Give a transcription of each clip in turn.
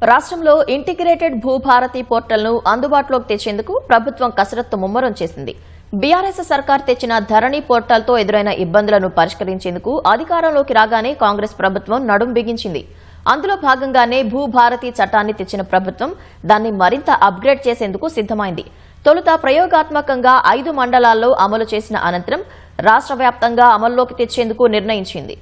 రాష్ట్రంలో ఇంటిగ్రేటెడ్ భూభారతి పోర్టల్ను అందుబాటులోకి తెచ్చేందుకు ప్రభుత్వం కసరత్తు ముమ్మరం చేసింది. బీఆర్ఎస్ సర్కార్ తెచ్చిన ధరణి పోర్టల్తో ఎదురైన ఇబ్బందులను పరిష్కరించేందుకు అధికారంలోకి రాగానే కాంగ్రెస్ ప్రభుత్వం నడుం బిగించింది. అందులో భాగంగానే భూభారతి చట్టాన్ని తెచ్చిన ప్రభుత్వం దాన్ని మరింత అప్గ్రేడ్ చేసేందుకు సిద్దమైంది. తొలుత ప్రయోగాత్మకంగా 5 మండలాల్లో అమలు చేసిన అనంతరం రాష్ట్ర వ్యాప్తంగా అమల్లోకి తెచ్చేందుకు నిర్ణయించింది.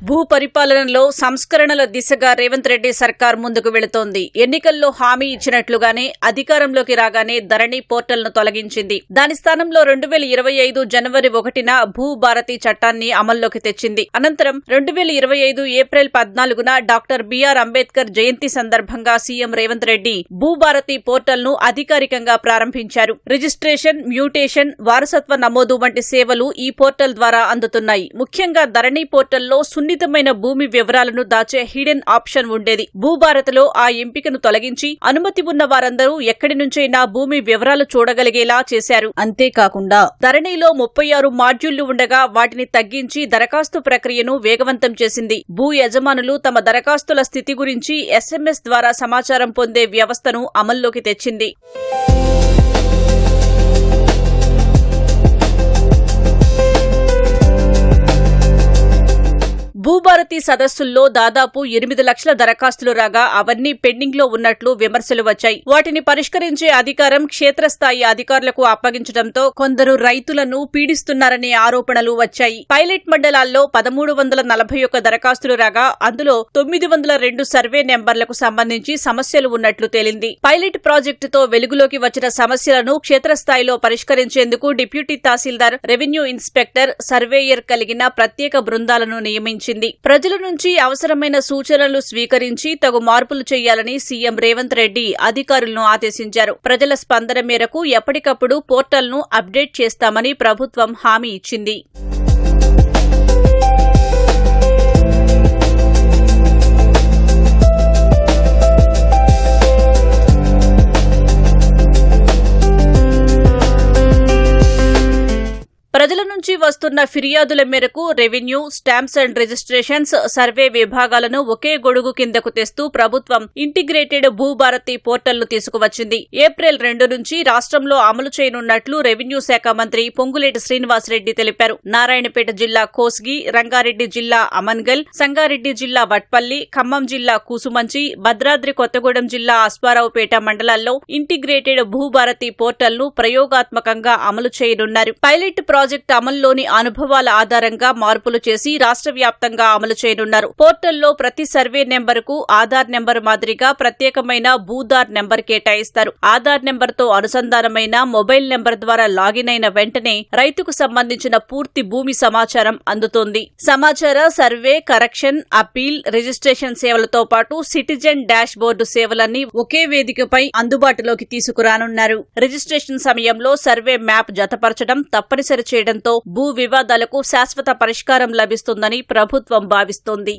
భూ పరిపాలనలో సంస్కరణల దిశగా రేవంత్ రెడ్డి సర్కార్ ముందుకు వెళుతోంది. ఎన్నికల్లో హామీ ఇచ్చినట్లుగానే అధికారంలోకి రాగానే ధరణి పోర్టల్ను తొలగించింది. దాని స్థానంలో 2025 జనవరి 1న భూభారతి చట్టాన్ని అమల్లోకి తెచ్చింది. అనంతరం 2025 ఏప్రిల్ 14న డాక్టర్ బిఆర్ అంబేద్కర్ జయంతి సందర్భంగా సీఎం రేవంత్ రెడ్డి భూభారతి పోర్టల్ను అధికారికంగా ప్రారంభించారు. రిజిస్ట్రేషన్, మ్యూటేషన్, వారసత్వ నమోదు వంటి సేవలు ఈ పోర్టల్ ద్వారా అందుతున్నాయి. ముఖ్యంగా ధరణి పోర్టల్లో సున్నితమైన భూమి వివరాలను దాచే హిడెన్ ఆప్షన్ ఉండేది. భూభారతిలో ఆ ఎంపికను తొలగించి అనుమతి ఉన్న వారందరూ ఎక్కడి నుంచైనా భూమి వివరాలు చూడగలిగేలా చేశారు. అంతేకాకుండా ధరణిలో 36 మాడ్యూళ్లు ఉండగా వాటిని తగ్గించి దరఖాస్తు ప్రక్రియను వేగవంతం చేసింది. భూ యజమానులు తమ దరఖాస్తుల స్థితి గురించి SMS ద్వారా సమాచారం పొందే వ్యవస్థను అమల్లోకి తెచ్చింది. భూభారతి సదస్సుల్లో దాదాపు 8 లక్షల దరఖాస్తులు రాగా అవన్నీ పెండింగ్ లో ఉన్నట్లు విమర్శలు వచ్చాయి. వాటిని పరిష్కరించే అధికారం క్షేత్రస్థాయి అధికారులకు అప్పగించడంతో కొందరు రైతులను పీడిస్తున్నారనే ఆరోపణలు వచ్చాయి. పైలట్ మండలాల్లో 1341 దరఖాస్తులు రాగా అందులో 902 సర్వే నెంబర్లకు సంబంధించి సమస్యలు ఉన్నట్లు తేలింది. పైలట్ ప్రాజెక్టుతో వెలుగులోకి వచ్చిన సమస్యలను క్షేత్రస్థాయిలో పరిష్కరించేందుకు డిప్యూటీ తహసీల్దార్, రెవెన్యూ ఇన్స్పెక్టర్, సర్వేయర్ కలిగిన ప్రత్యేక బృందాలను నియమించింది. ప్రజల నుంచి అవసరమైన సూచనలు స్వీకరించి తగు మార్పులు చేయాలని సీఎం రేవంత్ రెడ్డి అధికారులను ఆదేశించారు. ప్రజల స్పందన మేరకు ఎప్పటికప్పుడు పోర్టల్ను అప్డేట్ చేస్తామని ప్రభుత్వం హామీ ఇచ్చింది. ప్రజల నుంచి వస్తున్న ఫిర్యాదుల మేరకు revenue, stamps and registrations, survey విభాగాలను ఒకే గొడుగు కిందకు తెస్తూ ప్రభుత్వం ఇంటిగ్రేటెడ్ భూభారతి పోర్టల్ను తీసుకువచ్చింది. ఏప్రిల్ 2 నుంచి రాష్ట్రంలో అమలు చేయనున్నట్లు రెవెన్యూ శాఖ మంత్రి పొంగులేటి శ్రీనివాసరెడ్డి తెలిపారు. నారాయణపేట జిల్లా కోస్గి, రంగారెడ్డి జిల్లా అమన్గల్, సంగారెడ్డి జిల్లా వట్పల్లి, ఖమ్మం జిల్లా కూసుమంచి, భద్రాద్రి కొత్తగూడెం జిల్లా అశ్వారావుపేట మండలాల్లో ఇంటిగ్రేటెడ్ భూభారతి పోర్టల్ను ప్రయోగాత్మకంగా అమలు చేయనున్నారు. పైలట్ ప్రాజెక్టు అమల్లోని అనుభవాల ఆధారంగా మార్పులు చేసి రాష్ట్ర వ్యాప్తంగా అమలు చేయనున్నారు. పోర్టల్లో ప్రతి సర్వే నెంబరుకు ఆధార్ నెంబర్ మాదిరిగా ప్రత్యేకమైన భూధార్ నెంబర్ కేటాయిస్తారు. ఆధార్ నెంబర్తో అనుసంధానమైన మొబైల్ నెంబర్ ద్వారా లాగిన్ అయిన వెంటనే రైతుకు సంబంధించిన పూర్తి భూమి సమాచారం అందుతోంది. సమాచార సర్వే, కరెక్షన్, అప్పీల్, రిజిస్ట్రేషన్ సేవలతో పాటు సిటిజన్ డాష్ బోర్డు సేవలన్నీ ఒకే వేదికపై అందుబాటులోకి తీసుకురానున్నారు. రిజిస్ట్రేషన్ సమయంలో సర్వే మ్యాప్ జతపరచడం తప్పనిసరి చేయడంతో భూ వివాదాలకు శాశ్వత పరిష్కారం లభిస్తుందని ప్రభుత్వం భావిస్తోంది.